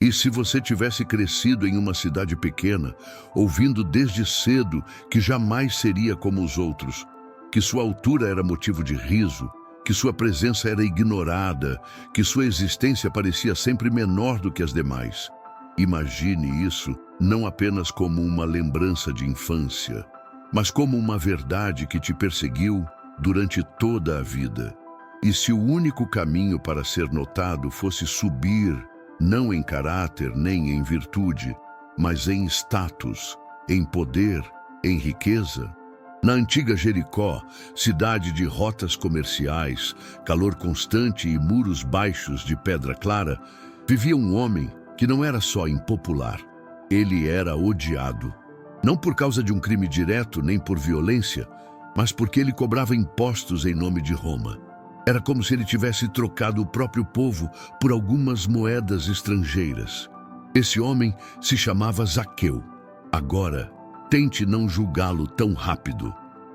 E se você tivesse crescido em uma cidade pequena, ouvindo desde cedo que jamais seria como os outros, que sua altura era motivo de riso, que sua presença era ignorada, que sua existência parecia sempre menor do que as demais. Imagine isso não apenas como uma lembrança de infância, mas como uma verdade que te perseguiu durante toda a vida. E se o único caminho para ser notado fosse subir, não em caráter nem em virtude, mas em status, em poder, em riqueza? Na antiga Jericó, cidade de rotas comerciais, calor constante e muros baixos de pedra clara, vivia um homem que não era só impopular, ele era odiado. Não por causa de um crime direto nem por violência, mas porque ele cobrava impostos em nome de Roma. Era como se ele tivesse trocado o próprio povo por algumas moedas estrangeiras. Esse homem se chamava Zaqueu. Agora, tente não julgá-lo tão rápido.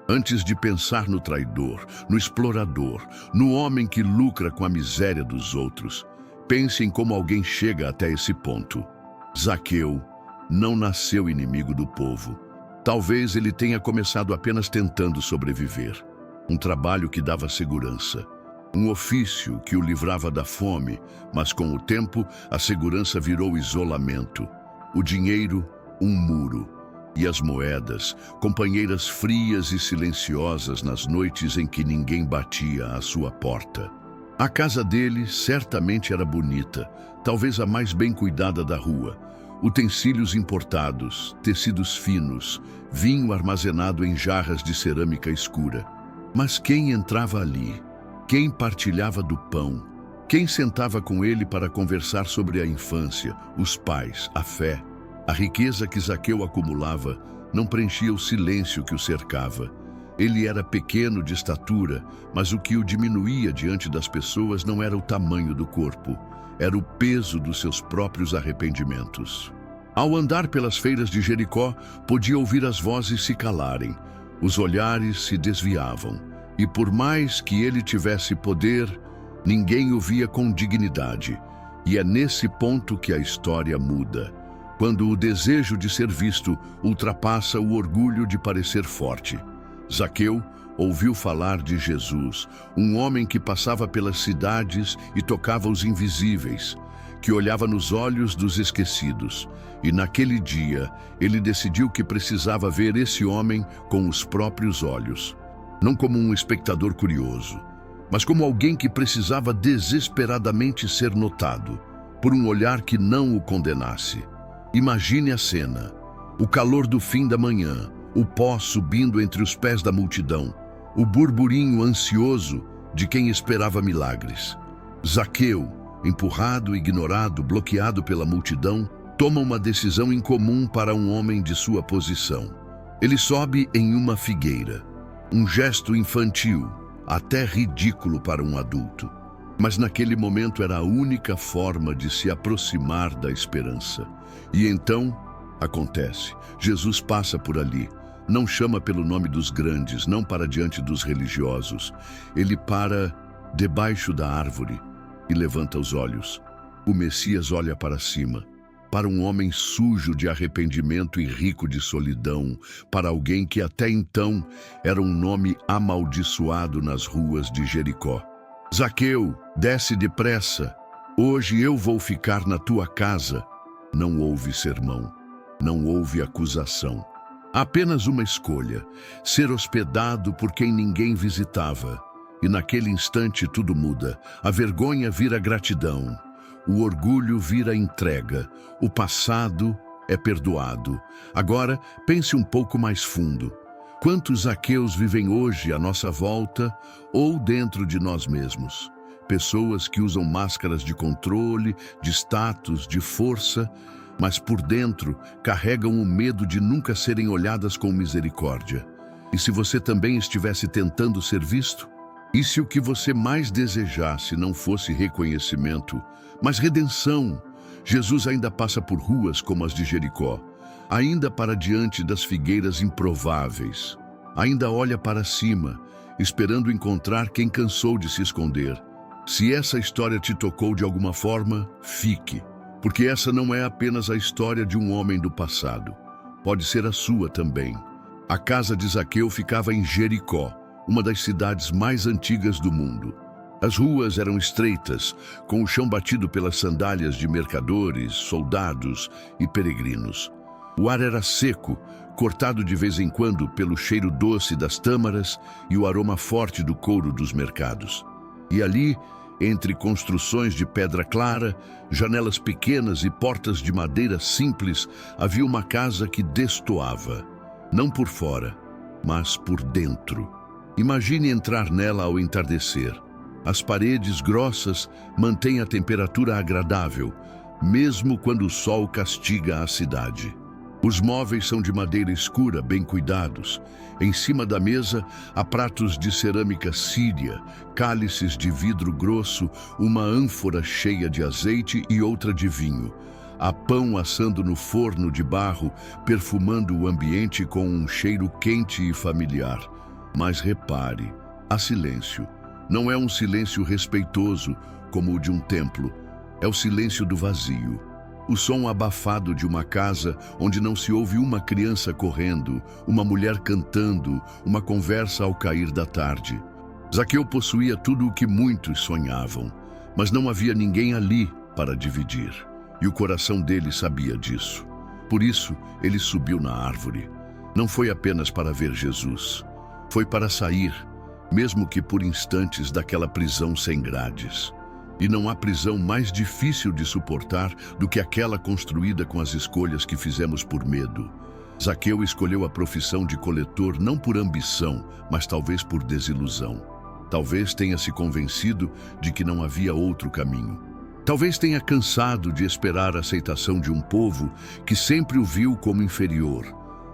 Antes de pensar no traidor, no explorador, no homem que lucra com a miséria dos outros, pense em como alguém chega até esse ponto. Zaqueu não nasceu inimigo do povo. Talvez ele tenha começado apenas tentando sobreviver. Um trabalho que dava segurança. Um ofício que o livrava da fome, mas com o tempo a segurança virou isolamento. O dinheiro, um muro. E as moedas, companheiras frias e silenciosas nas noites em que ninguém batia à sua porta. A casa dele certamente era bonita, talvez a mais bem cuidada da rua. Utensílios importados, tecidos finos, vinho armazenado em jarras de cerâmica escura. Mas quem entrava ali? Quem partilhava do pão? Quem sentava com ele para conversar sobre a infância, os pais, a fé? A riqueza que Zaqueu acumulava não preenchia o silêncio que o cercava. Ele era pequeno de estatura, mas o que o diminuía diante das pessoas não era o tamanho do corpo, era o peso dos seus próprios arrependimentos. Ao andar pelas feiras de Jericó, podia ouvir as vozes se calarem, os olhares se desviavam, e por mais que ele tivesse poder, ninguém o via com dignidade. E é nesse ponto que a história muda. Quando o desejo de ser visto ultrapassa o orgulho de parecer forte. Zaqueu ouviu falar de Jesus, um homem que passava pelas cidades e tocava os invisíveis, que olhava nos olhos dos esquecidos. E naquele dia, ele decidiu que precisava ver esse homem com os próprios olhos. Não como um espectador curioso, mas como alguém que precisava desesperadamente ser notado, por um olhar que não o condenasse. Imagine a cena, o calor do fim da manhã, o pó subindo entre os pés da multidão, o burburinho ansioso de quem esperava milagres. Zaqueu, empurrado, ignorado, bloqueado pela multidão, toma uma decisão incomum para um homem de sua posição. Ele sobe em uma figueira, um gesto infantil, até ridículo para um adulto. Mas naquele momento era a única forma de se aproximar da esperança. E então, acontece, Jesus passa por ali. Não chama pelo nome dos grandes, não para diante dos religiosos. Ele para debaixo da árvore e levanta os olhos. O Messias olha para cima, para um homem sujo de arrependimento e rico de solidão, para alguém que até então era um nome amaldiçoado nas ruas de Jericó. Zaqueu, desce depressa. Hoje eu vou ficar na tua casa. Não houve sermão, não houve acusação. Apenas uma escolha, ser hospedado por quem ninguém visitava. E naquele instante tudo muda. A vergonha vira gratidão, o orgulho vira entrega, o passado é perdoado. Agora, pense um pouco mais fundo. Quantos Zaqueus vivem hoje à nossa volta ou dentro de nós mesmos? Pessoas que usam máscaras de controle, de status, de força, mas por dentro carregam o medo de nunca serem olhadas com misericórdia. E se você também estivesse tentando ser visto? E se o que você mais desejasse não fosse reconhecimento, mas redenção? Jesus ainda passa por ruas como as de Jericó, ainda para diante das figueiras improváveis, ainda olha para cima, esperando encontrar quem cansou de se esconder. Se essa história te tocou de alguma forma, fique. Porque essa não é apenas a história de um homem do passado. Pode ser a sua também. A casa de Zaqueu ficava em Jericó, uma das cidades mais antigas do mundo. As ruas eram estreitas, com o chão batido pelas sandálias de mercadores, soldados e peregrinos. O ar era seco, cortado de vez em quando pelo cheiro doce das tâmaras e o aroma forte do couro dos mercados. E ali, entre construções de pedra clara, janelas pequenas e portas de madeira simples, havia uma casa que destoava, não por fora, mas por dentro. Imagine entrar nela ao entardecer. As paredes grossas mantêm a temperatura agradável, mesmo quando o sol castiga a cidade. Os móveis são de madeira escura, bem cuidados. Em cima da mesa há pratos de cerâmica síria, cálices de vidro grosso, uma ânfora cheia de azeite e outra de vinho. Há pão assando no forno de barro, perfumando o ambiente com um cheiro quente e familiar. Mas repare, há silêncio. Não é um silêncio respeitoso, como o de um templo. É o silêncio do vazio. O som abafado de uma casa onde não se ouve uma criança correndo, uma mulher cantando, uma conversa ao cair da tarde. Zaqueu possuía tudo o que muitos sonhavam, mas não havia ninguém ali para dividir. E o coração dele sabia disso. Por isso, ele subiu na árvore. Não foi apenas para ver Jesus. Foi para sair, mesmo que por instantes, daquela prisão sem grades. E não há prisão mais difícil de suportar do que aquela construída com as escolhas que fizemos por medo. Zaqueu escolheu a profissão de coletor não por ambição, mas talvez por desilusão. Talvez tenha se convencido de que não havia outro caminho. Talvez tenha cansado de esperar a aceitação de um povo que sempre o viu como inferior.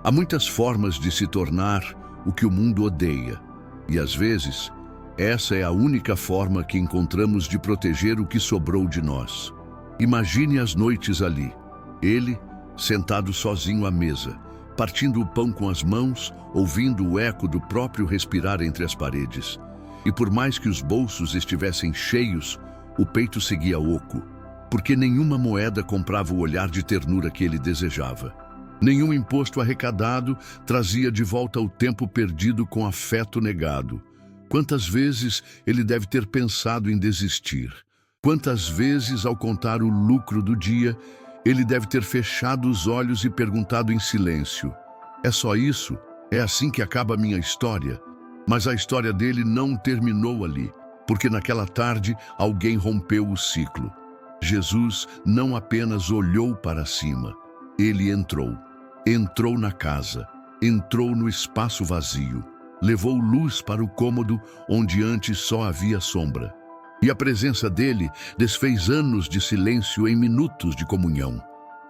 Há muitas formas de se tornar o que o mundo odeia. E às vezes, essa é a única forma que encontramos de proteger o que sobrou de nós. Imagine as noites ali. Ele, sentado sozinho à mesa, partindo o pão com as mãos, ouvindo o eco do próprio respirar entre as paredes. E por mais que os bolsos estivessem cheios, o peito seguia oco, porque nenhuma moeda comprava o olhar de ternura que ele desejava. Nenhum imposto arrecadado trazia de volta o tempo perdido com afeto negado. Quantas vezes ele deve ter pensado em desistir? Quantas vezes, ao contar o lucro do dia, ele deve ter fechado os olhos e perguntado em silêncio: é só isso? É assim que acaba a minha história? Mas a história dele não terminou ali, porque naquela tarde alguém rompeu o ciclo. Jesus não apenas olhou para cima, ele entrou. Entrou na casa, entrou no espaço vazio, levou luz para o cômodo onde antes só havia sombra. E a presença dele desfez anos de silêncio em minutos de comunhão.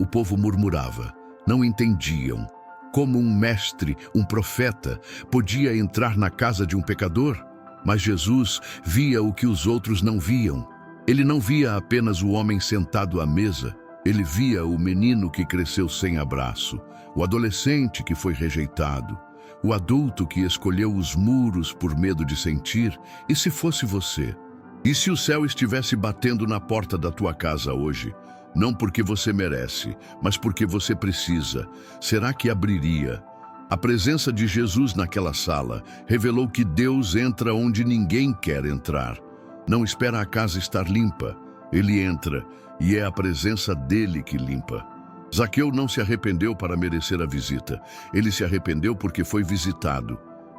O povo murmurava, não entendiam. Como um mestre, um profeta, podia entrar na casa de um pecador? Mas Jesus via o que os outros não viam. Ele não via apenas o homem sentado à mesa, ele via o menino que cresceu sem abraço, o adolescente que foi rejeitado, o adulto que escolheu os muros por medo de sentir. E se fosse você? E se o céu estivesse batendo na porta da tua casa hoje, não porque você merece, mas porque você precisa, será que abriria? A presença de Jesus naquela sala revelou que Deus entra onde ninguém quer entrar. Não espera a casa estar limpa, ele entra, e é a presença dele que limpa. Zaqueu não se arrependeu para merecer a visita. Ele se arrependeu porque foi visitado.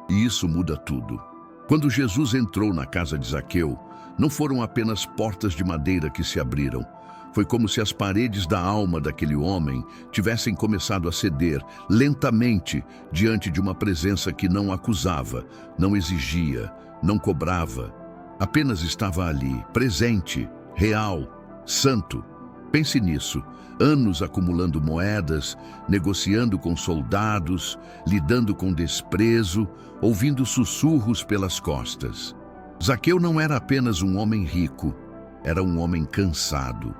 E isso muda tudo. Quando Jesus entrou na casa de Zaqueu, não foram apenas portas de madeira que se abriram. Foi como se as paredes da alma daquele homem tivessem começado a ceder, lentamente, diante de uma presença que não acusava, não exigia, não cobrava. Apenas estava ali, presente, real, santo. Pense nisso. Anos acumulando moedas, negociando com soldados, lidando com desprezo, ouvindo sussurros pelas costas. Zaqueu não era apenas um homem rico, era um homem cansado.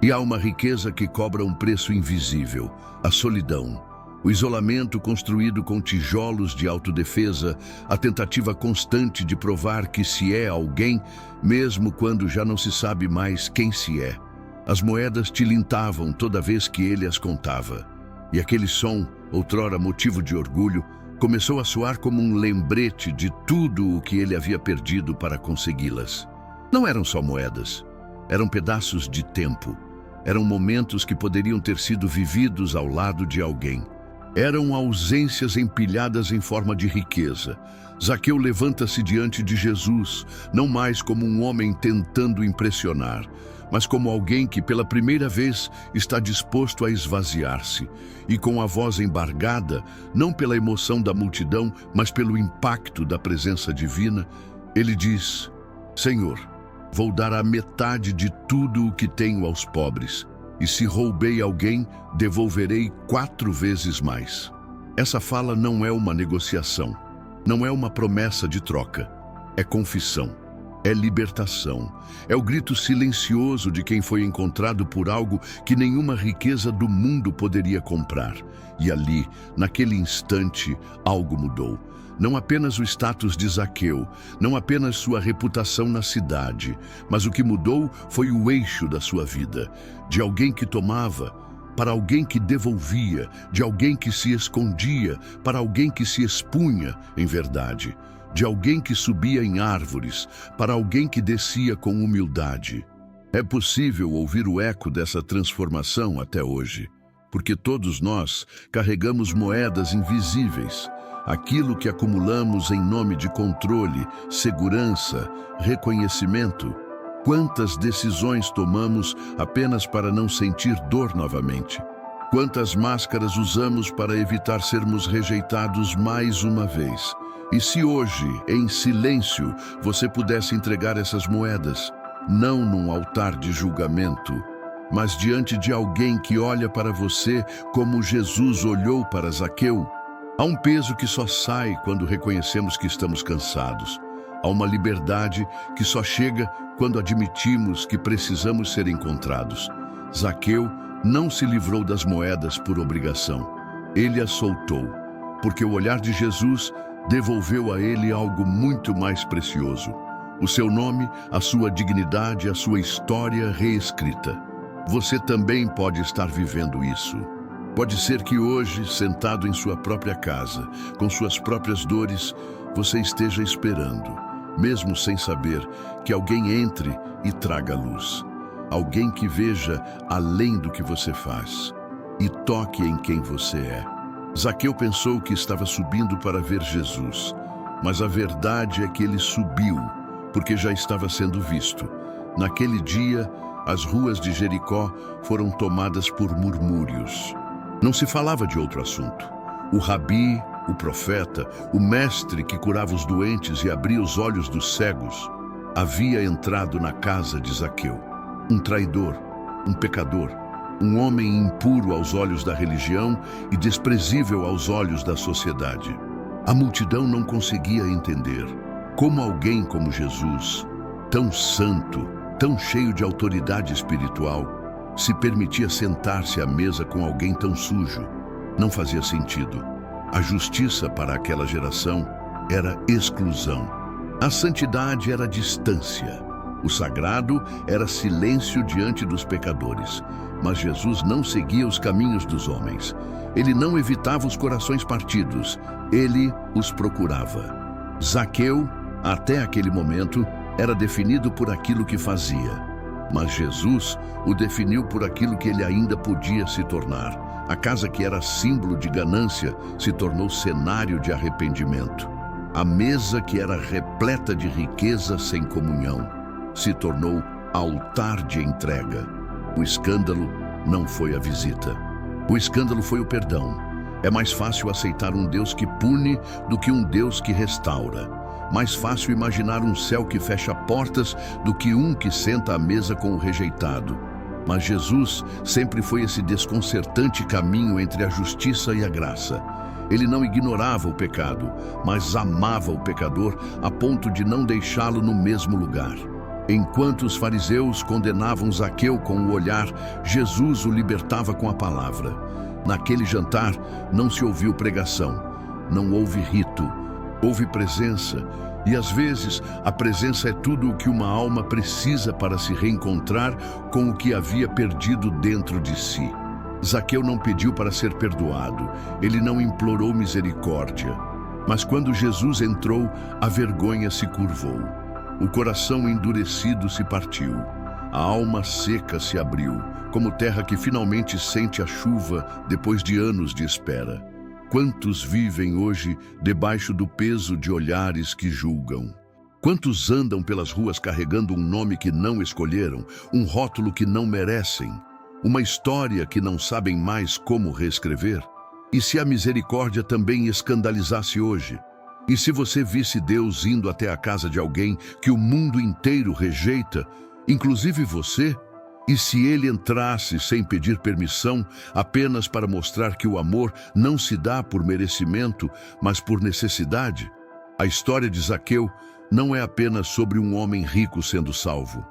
E há uma riqueza que cobra um preço invisível: a solidão. O isolamento construído com tijolos de autodefesa, a tentativa constante de provar que se é alguém, mesmo quando já não se sabe mais quem se é. As moedas tilintavam toda vez que ele as contava. E aquele som, outrora motivo de orgulho, começou a soar como um lembrete de tudo o que ele havia perdido para consegui-las. Não eram só moedas, eram pedaços de tempo. Eram momentos que poderiam ter sido vividos ao lado de alguém. Eram ausências empilhadas em forma de riqueza. Zaqueu levanta-se diante de Jesus, não mais como um homem tentando impressionar, mas como alguém que pela primeira vez está disposto a esvaziar-se. E com a voz embargada, não pela emoção da multidão, mas pelo impacto da presença divina, ele diz: Senhor, vou dar a metade de tudo o que tenho aos pobres, e se roubei alguém, devolverei 4 vezes mais. Essa fala não é uma negociação, não é uma promessa de troca, é confissão, é libertação, é o grito silencioso de quem foi encontrado por algo que nenhuma riqueza do mundo poderia comprar. E ali, naquele instante, algo mudou. Não apenas o status de Zaqueu, não apenas sua reputação na cidade, mas o que mudou foi o eixo da sua vida. De alguém que tomava, para alguém que devolvia, de alguém que se escondia, para alguém que se expunha em verdade, de alguém que subia em árvores, para alguém que descia com humildade. É possível ouvir o eco dessa transformação até hoje, porque todos nós carregamos moedas invisíveis, aquilo que acumulamos em nome de controle, segurança, reconhecimento. Quantas decisões tomamos apenas para não sentir dor novamente? Quantas máscaras usamos para evitar sermos rejeitados mais uma vez? E se hoje, em silêncio, você pudesse entregar essas moedas, não num altar de julgamento, mas diante de alguém que olha para você como Jesus olhou para Zaqueu? Há um peso que só sai quando reconhecemos que estamos cansados. Há uma liberdade que só chega quando admitimos que precisamos ser encontrados. Zaqueu não se livrou das moedas por obrigação. Ele as soltou, porque o olhar de Jesus devolveu a ele algo muito mais precioso. O seu nome, a sua dignidade, a sua história reescrita. Você também pode estar vivendo isso. Pode ser que hoje, sentado em sua própria casa, com suas próprias dores, você esteja esperando, mesmo sem saber, que alguém entre e traga luz. Alguém que veja além do que você faz e toque em quem você é. Zaqueu pensou que estava subindo para ver Jesus, mas a verdade é que ele subiu, porque já estava sendo visto. Naquele dia, as ruas de Jericó foram tomadas por murmúrios. Não se falava de outro assunto. O rabi, o profeta, o mestre que curava os doentes e abria os olhos dos cegos, havia entrado na casa de Zaqueu. Um traidor, um pecador, um homem impuro aos olhos da religião e desprezível aos olhos da sociedade. A multidão não conseguia entender como alguém como Jesus, tão santo, tão cheio de autoridade espiritual, se permitia sentar-se à mesa com alguém tão sujo. Não fazia sentido. A justiça para aquela geração era exclusão. A santidade era distância. O sagrado era silêncio diante dos pecadores. Mas Jesus não seguia os caminhos dos homens. Ele não evitava os corações partidos. Ele os procurava. Zaqueu, até aquele momento, era definido por aquilo que fazia. Mas Jesus o definiu por aquilo que ele ainda podia se tornar. A casa que era símbolo de ganância se tornou cenário de arrependimento. A mesa que era repleta de riqueza sem comunhão se tornou altar de entrega. O escândalo não foi a visita. O escândalo foi o perdão. É mais fácil aceitar um Deus que pune do que um Deus que restaura. Mais fácil imaginar um céu que fecha portas do que um que senta à mesa com o rejeitado. Mas Jesus sempre foi esse desconcertante caminho entre a justiça e a graça. Ele não ignorava o pecado, mas amava o pecador a ponto de não deixá-lo no mesmo lugar. Enquanto os fariseus condenavam Zaqueu com o olhar, Jesus o libertava com a palavra. Naquele jantar não se ouviu pregação, não houve rito, houve presença E às vezes, a presença é tudo o que uma alma precisa para se reencontrar com o que havia perdido dentro de si. Zaqueu não pediu para ser perdoado, ele não implorou misericórdia. Mas quando Jesus entrou, a vergonha se curvou. O coração endurecido se partiu. A alma seca se abriu, como terra que finalmente sente a chuva depois de anos de espera. Quantos vivem hoje debaixo do peso de olhares que julgam? Quantos andam pelas ruas carregando um nome que não escolheram, um rótulo que não merecem, uma história que não sabem mais como reescrever? E se a misericórdia também escandalizasse hoje? E se você visse Deus indo até a casa de alguém que o mundo inteiro rejeita, inclusive você? E se ele entrasse sem pedir permissão, apenas para mostrar que o amor não se dá por merecimento, mas por necessidade? A história de Zaqueu não é apenas sobre um homem rico sendo salvo.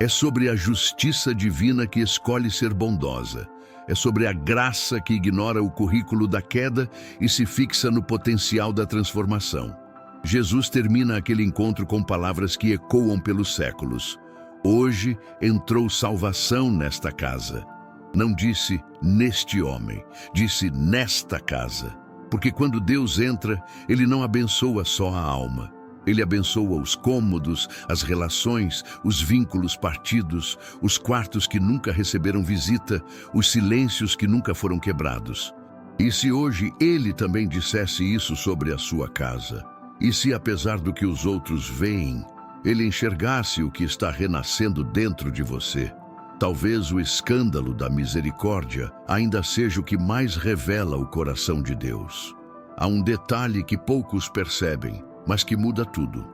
É sobre a justiça divina que escolhe ser bondosa. É sobre a graça que ignora o currículo da queda e se fixa no potencial da transformação. Jesus termina aquele encontro com palavras que ecoam pelos séculos. Hoje entrou salvação nesta casa. Não disse neste homem, disse nesta casa. Porque quando Deus entra, Ele não abençoa só a alma. Ele abençoa os cômodos, as relações, os vínculos partidos, os quartos que nunca receberam visita, os silêncios que nunca foram quebrados. E se hoje Ele também dissesse isso sobre a sua casa? E se, apesar do que os outros veem, Ele enxergasse o que está renascendo dentro de você? Talvez o escândalo da misericórdia ainda seja o que mais revela o coração de Deus. Há um detalhe que poucos percebem, mas que muda tudo.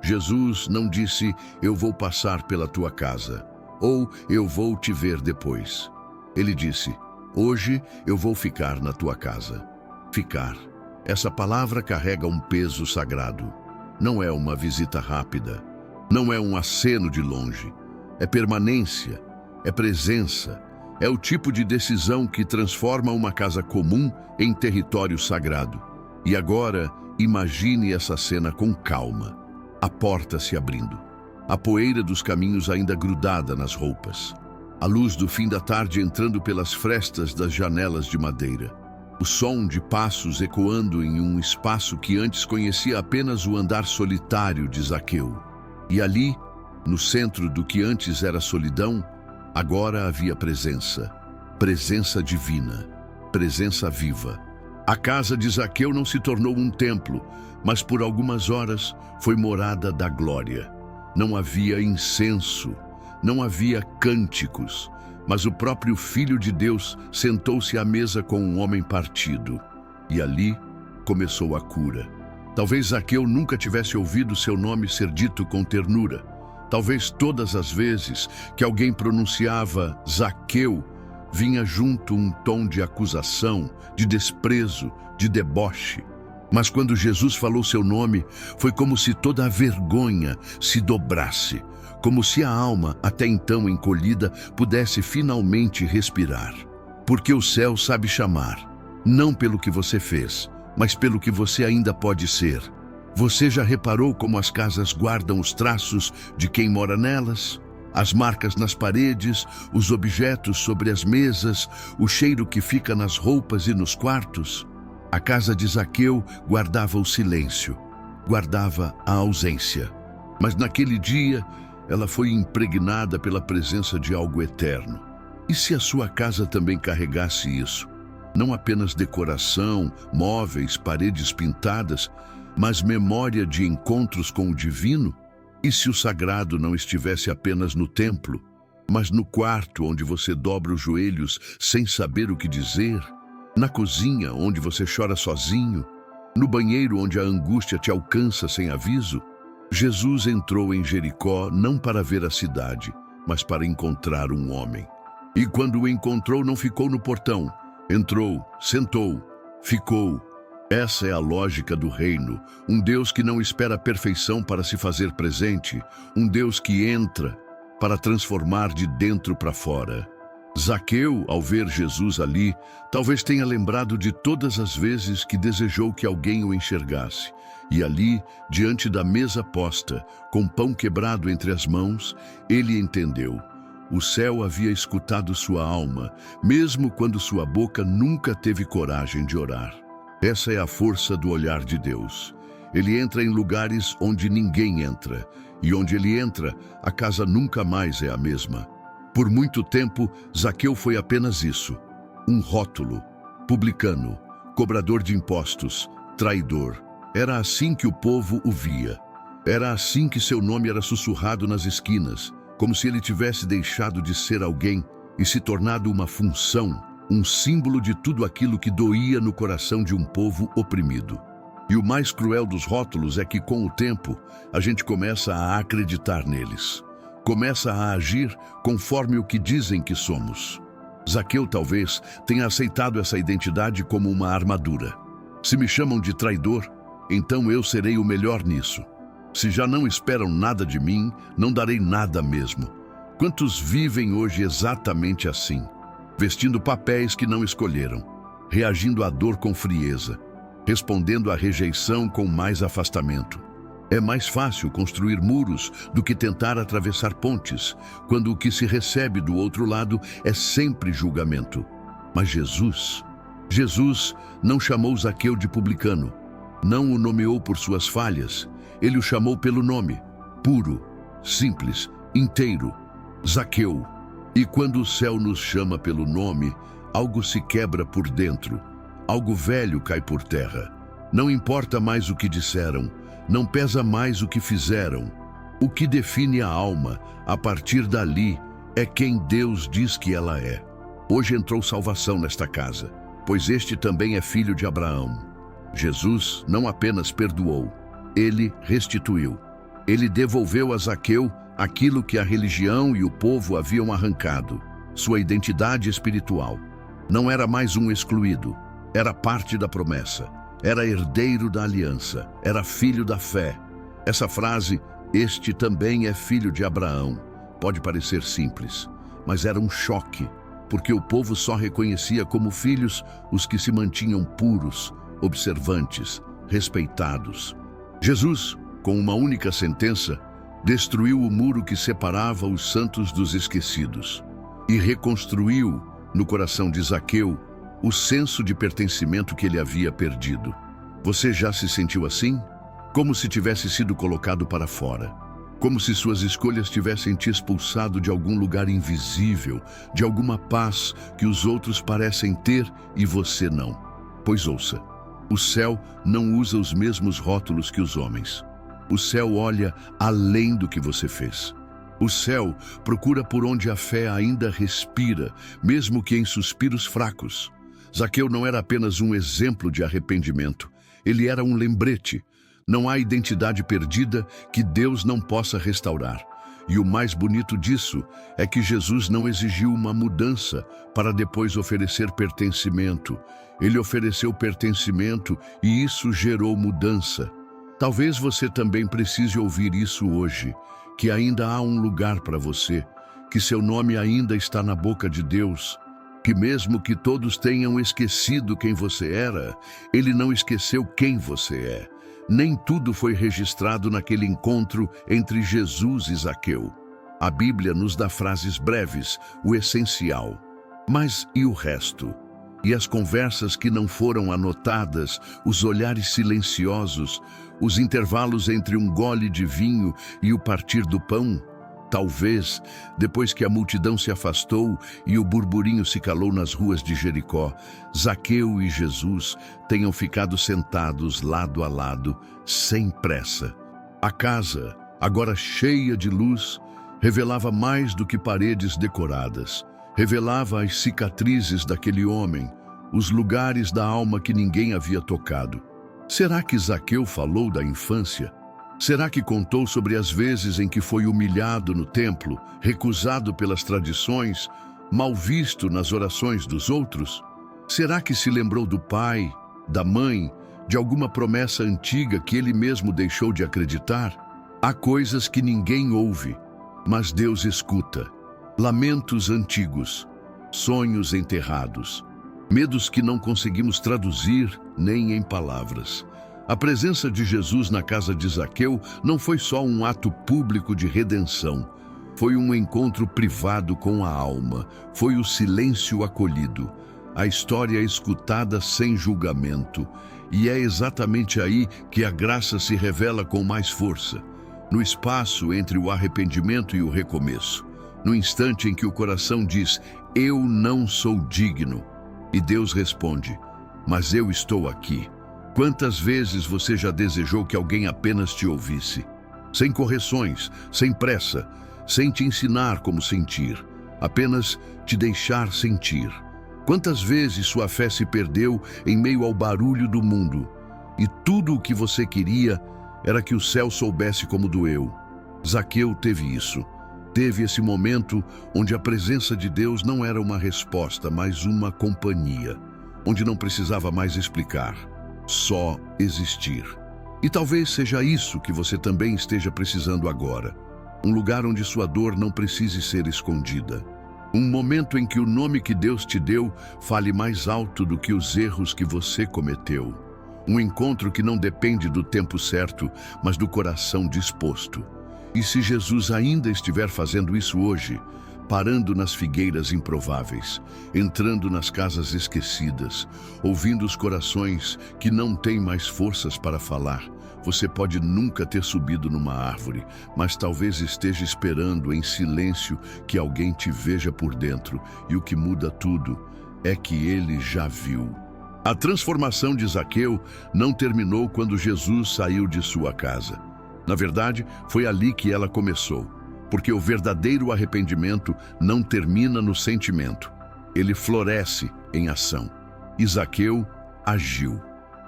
Jesus não disse, eu vou passar pela tua casa, ou eu vou te ver depois. Ele disse, hoje eu vou ficar na tua casa. Ficar. Essa palavra carrega um peso sagrado. Não é uma visita rápida. Não é um aceno de longe. É permanência. É presença. É o tipo de decisão que transforma uma casa comum em território sagrado. E agora, imagine essa cena com calma. A porta se abrindo. A poeira dos caminhos ainda grudada nas roupas. A luz do fim da tarde entrando pelas frestas das janelas de madeira. O som de passos ecoando em um espaço que antes conhecia apenas o andar solitário de Zaqueu. E ali, no centro do que antes era solidão, agora havia presença. Presença divina. Presença viva. A casa de Zaqueu não se tornou um templo, mas por algumas horas foi morada da glória. Não havia incenso, não havia cânticos, mas o próprio Filho de Deus sentou-se à mesa com um homem partido. E ali começou a cura. Talvez Zaqueu nunca tivesse ouvido seu nome ser dito com ternura. Talvez todas as vezes que alguém pronunciava Zaqueu, vinha junto um tom de acusação, de desprezo, de deboche. Mas quando Jesus falou seu nome, foi como se toda a vergonha se dobrasse, como se a alma, até então encolhida, pudesse finalmente respirar. Porque o céu sabe chamar, não pelo que você fez, mas pelo que você ainda pode ser. Você já reparou como as casas guardam os traços de quem mora nelas? As marcas nas paredes, os objetos sobre as mesas, o cheiro que fica nas roupas e nos quartos? A casa de Zaqueu guardava o silêncio, guardava a ausência. Mas naquele dia, ela foi impregnada pela presença de algo eterno. E se a sua casa também carregasse isso? Não apenas decoração, móveis, paredes pintadas, mas memória de encontros com o divino? E se o sagrado não estivesse apenas no templo, mas no quarto onde você dobra os joelhos sem saber o que dizer? Na cozinha onde você chora sozinho? No banheiro onde a angústia te alcança sem aviso? Jesus entrou em Jericó não para ver a cidade, mas para encontrar um homem. E quando o encontrou, não ficou no portão. Entrou, sentou, ficou. Essa é a lógica do reino, um Deus que não espera a perfeição para se fazer presente, um Deus que entra para transformar de dentro para fora. Zaqueu, ao ver Jesus ali, talvez tenha lembrado de todas as vezes que desejou que alguém o enxergasse, E ali, diante da mesa posta, com pão quebrado entre as mãos, ele entendeu. O céu havia escutado sua alma, mesmo quando sua boca nunca teve coragem de orar. Essa é a força do olhar de Deus. Ele entra em lugares onde ninguém entra, e onde ele entra, a casa nunca mais é a mesma. Por muito tempo, Zaqueu foi apenas isso: um rótulo, publicano, cobrador de impostos, traidor. Era assim que o povo o via. Era assim que seu nome era sussurrado nas esquinas, como se ele tivesse deixado de ser alguém e se tornado uma função, um símbolo de tudo aquilo que doía no coração de um povo oprimido. E o mais cruel dos rótulos é que, com o tempo, a gente começa a acreditar neles. Começa a agir conforme o que dizem que somos. Zaqueu talvez tenha aceitado essa identidade como uma armadura. Se me chamam de traidor, então eu serei o melhor nisso. Se já não esperam nada de mim, não darei nada mesmo. Quantos vivem hoje exatamente assim? Vestindo papéis que não escolheram, reagindo à dor com frieza, respondendo à rejeição com mais afastamento. É mais fácil construir muros do que tentar atravessar pontes, quando o que se recebe do outro lado é sempre julgamento. Mas Jesus não chamou Zaqueu de publicano, não o nomeou por suas falhas, ele o chamou pelo nome, puro, simples, inteiro, Zaqueu. E quando o céu nos chama pelo nome, algo se quebra por dentro, algo velho cai por terra. Não importa mais o que disseram, não pesa mais o que fizeram. O que define a alma, a partir dali, é quem Deus diz que ela é. Hoje entrou salvação nesta casa, pois este também é filho de Abraão. Jesus não apenas perdoou, ele restituiu. Ele devolveu a Zaqueu aquilo que a religião e o povo haviam arrancado, sua identidade espiritual. Não era mais um excluído, era parte da promessa. Era herdeiro da aliança, era filho da fé. Essa frase, este também é filho de Abraão, pode parecer simples, mas era um choque, porque o povo só reconhecia como filhos os que se mantinham puros, observantes, respeitados. Jesus, com uma única sentença, destruiu o muro que separava os santos dos esquecidos e reconstruiu, no coração de Zaqueu, o senso de pertencimento que ele havia perdido. Você já se sentiu assim? Como se tivesse sido colocado para fora. Como se suas escolhas tivessem te expulsado de algum lugar invisível, de alguma paz que os outros parecem ter e você não. Pois ouça, o céu não usa os mesmos rótulos que os homens. O céu olha além do que você fez. O céu procura por onde a fé ainda respira, mesmo que em suspiros fracos. Zaqueu não era apenas um exemplo de arrependimento, ele era um lembrete. Não há identidade perdida que Deus não possa restaurar. E o mais bonito disso é que Jesus não exigiu uma mudança para depois oferecer pertencimento. Ele ofereceu pertencimento e isso gerou mudança. Talvez você também precise ouvir isso hoje, que ainda há um lugar para você, que seu nome ainda está na boca de Deus, que mesmo que todos tenham esquecido quem você era, Ele não esqueceu quem você é. Nem tudo foi registrado naquele encontro entre Jesus e Zaqueu. A Bíblia nos dá frases breves, o essencial. Mas e o resto? E as conversas que não foram anotadas, os olhares silenciosos, os intervalos entre um gole de vinho e o partir do pão? Talvez, depois que a multidão se afastou e o burburinho se calou nas ruas de Jericó, Zaqueu e Jesus tenham ficado sentados lado a lado, sem pressa. A casa, agora cheia de luz, revelava mais do que paredes decoradas. Revelava as cicatrizes daquele homem, os lugares da alma que ninguém havia tocado. Será que Zaqueu falou da infância? Será que contou sobre as vezes em que foi humilhado no templo, recusado pelas tradições, mal visto nas orações dos outros? Será que se lembrou do pai, da mãe, de alguma promessa antiga que ele mesmo deixou de acreditar? Há coisas que ninguém ouve, mas Deus escuta. Lamentos antigos, sonhos enterrados, medos que não conseguimos traduzir nem em palavras. A presença de Jesus na casa de Zaqueu não foi só um ato público de redenção. Foi um encontro privado com a alma. Foi o silêncio acolhido. A história escutada sem julgamento. E é exatamente aí que a graça se revela com mais força. No espaço entre o arrependimento e o recomeço. No instante em que o coração diz, eu não sou digno. E Deus responde, mas eu estou aqui. Quantas vezes você já desejou que alguém apenas te ouvisse? Sem correções, sem pressa, sem te ensinar como sentir. Apenas te deixar sentir. Quantas vezes sua fé se perdeu em meio ao barulho do mundo? E tudo o que você queria era que o céu soubesse como doeu. Zaqueu teve isso. Teve esse momento onde a presença de Deus não era uma resposta, mas uma companhia. Onde não precisava mais explicar, só existir. E talvez seja isso que você também esteja precisando agora. Um lugar onde sua dor não precise ser escondida. Um momento em que o nome que Deus te deu fale mais alto do que os erros que você cometeu. Um encontro que não depende do tempo certo, mas do coração disposto. E se Jesus ainda estiver fazendo isso hoje, parando nas figueiras improváveis, entrando nas casas esquecidas, ouvindo os corações que não têm mais forças para falar, você pode nunca ter subido numa árvore, mas talvez esteja esperando em silêncio que alguém te veja por dentro, e o que muda tudo é que ele já viu. A transformação de Zaqueu não terminou quando Jesus saiu de sua casa. Na verdade, foi ali que ela começou, porque o verdadeiro arrependimento não termina no sentimento. Ele floresce em ação. E Zaqueu agiu,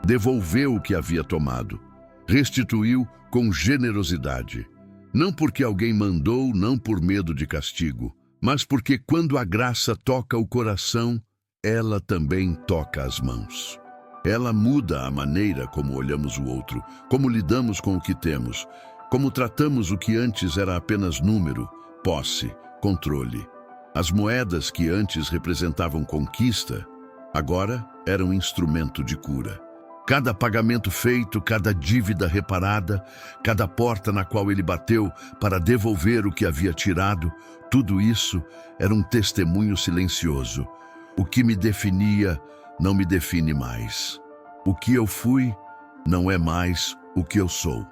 devolveu o que havia tomado, restituiu com generosidade. Não porque alguém mandou, não por medo de castigo, mas porque quando a graça toca o coração, ela também toca as mãos. Ela muda a maneira como olhamos o outro, como lidamos com o que temos, como tratamos o que antes era apenas número, posse, controle. As moedas que antes representavam conquista, agora eram instrumento de cura. Cada pagamento feito, cada dívida reparada, cada porta na qual ele bateu para devolver o que havia tirado, tudo isso era um testemunho silencioso. O que me definia não me define mais. O que eu fui não é mais o que eu sou.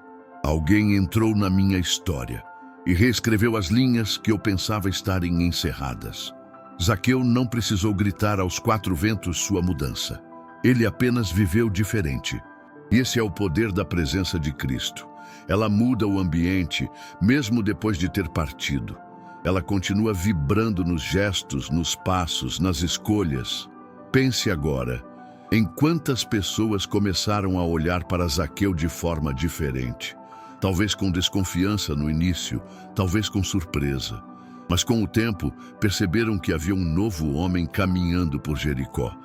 Alguém entrou na minha história e reescreveu as linhas que eu pensava estarem encerradas. Zaqueu não precisou gritar aos quatro ventos sua mudança. Ele apenas viveu diferente. Esse é o poder da presença de Cristo. Ela muda o ambiente, mesmo depois de ter partido. Ela continua vibrando nos gestos, nos passos, nas escolhas. Pense agora, em quantas pessoas começaram a olhar para Zaqueu de forma diferente. Talvez com desconfiança no início, talvez com surpresa. Mas com o tempo, perceberam que havia um novo homem caminhando por Jericó.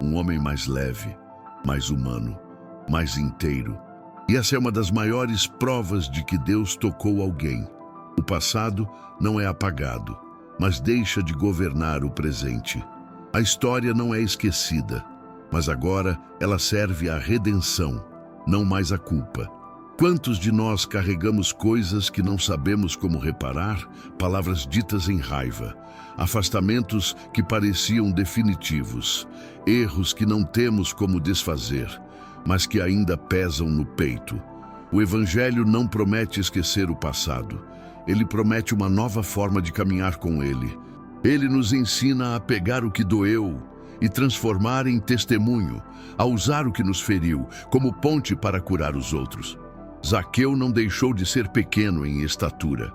Um homem mais leve, mais humano, mais inteiro. E essa é uma das maiores provas de que Deus tocou alguém. O passado não é apagado, mas deixa de governar o presente. A história não é esquecida, mas agora ela serve à redenção, não mais à culpa. Quantos de nós carregamos coisas que não sabemos como reparar, palavras ditas em raiva, afastamentos que pareciam definitivos, erros que não temos como desfazer, mas que ainda pesam no peito. O Evangelho não promete esquecer o passado. Ele promete uma nova forma de caminhar com ele. Ele nos ensina a pegar o que doeu e transformar em testemunho, a usar o que nos feriu como ponte para curar os outros. Zaqueu não deixou de ser pequeno em estatura,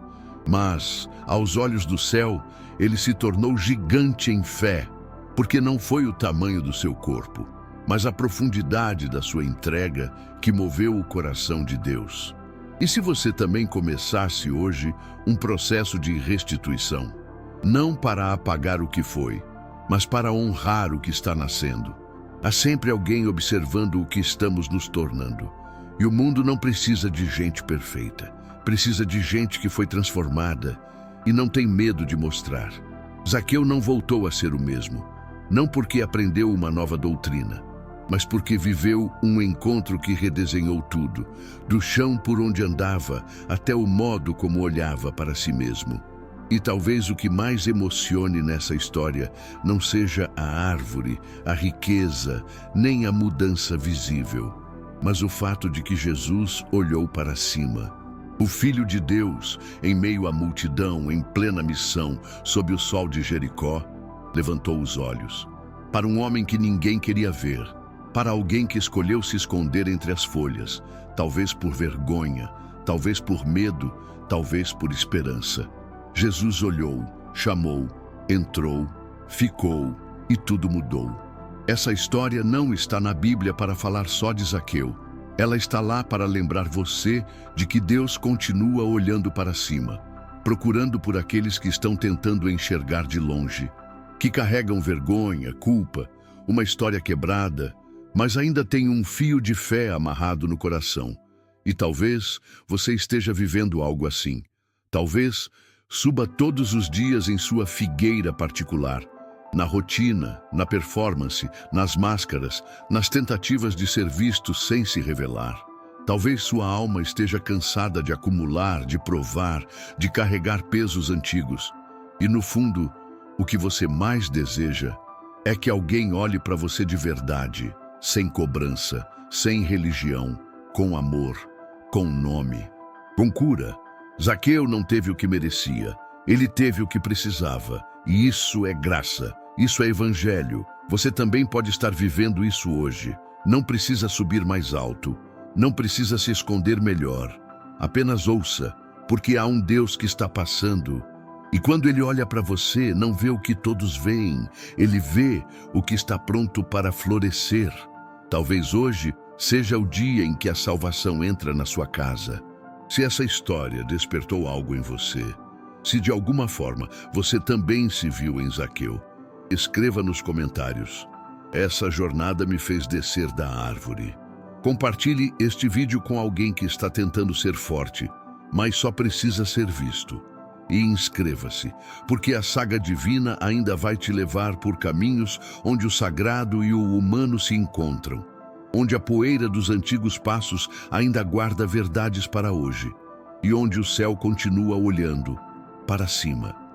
mas, aos olhos do céu, ele se tornou gigante em fé, porque não foi o tamanho do seu corpo, mas a profundidade da sua entrega que moveu o coração de Deus. E se você também começasse hoje um processo de restituição, não para apagar o que foi, mas para honrar o que está nascendo. Há sempre alguém observando o que estamos nos tornando. E o mundo não precisa de gente perfeita. Precisa de gente que foi transformada e não tem medo de mostrar. Zaqueu não voltou a ser o mesmo, não porque aprendeu uma nova doutrina, mas porque viveu um encontro que redesenhou tudo, do chão por onde andava até o modo como olhava para si mesmo. E talvez o que mais emocione nessa história não seja a árvore, a riqueza, nem a mudança visível, mas o fato de que Jesus olhou para cima. O Filho de Deus, em meio à multidão, em plena missão, sob o sol de Jericó, levantou os olhos para um homem que ninguém queria ver, para alguém que escolheu se esconder entre as folhas, talvez por vergonha, talvez por medo, talvez por esperança. Jesus olhou, chamou, entrou, ficou e tudo mudou. Essa história não está na Bíblia para falar só de Zaqueu. Ela está lá para lembrar você de que Deus continua olhando para cima, procurando por aqueles que estão tentando enxergar de longe, que carregam vergonha, culpa, uma história quebrada, mas ainda tem um fio de fé amarrado no coração. E talvez você esteja vivendo algo assim. Talvez suba todos os dias em sua figueira particular, na rotina, na performance, nas máscaras, nas tentativas de ser visto sem se revelar. Talvez sua alma esteja cansada de acumular, de provar, de carregar pesos antigos. E no fundo, o que você mais deseja é que alguém olhe para você de verdade, sem cobrança, sem religião, com amor, com nome, com cura. Zaqueu não teve o que merecia, ele teve o que precisava, e isso é graça, isso é evangelho. Você também pode estar vivendo isso hoje. Não precisa subir mais alto, não precisa se esconder melhor. Apenas ouça, porque há um Deus que está passando. E quando ele olha para você, não vê o que todos veem, ele vê o que está pronto para florescer. Talvez hoje seja o dia em que a salvação entra na sua casa. Se essa história despertou algo em você, se de alguma forma você também se viu em Zaqueu, escreva nos comentários: essa jornada me fez descer da árvore. Compartilhe este vídeo com alguém que está tentando ser forte, mas só precisa ser visto. E inscreva-se, porque a saga divina ainda vai te levar por caminhos onde o sagrado e o humano se encontram, onde a poeira dos antigos passos ainda guarda verdades para hoje, e onde o céu continua olhando para cima.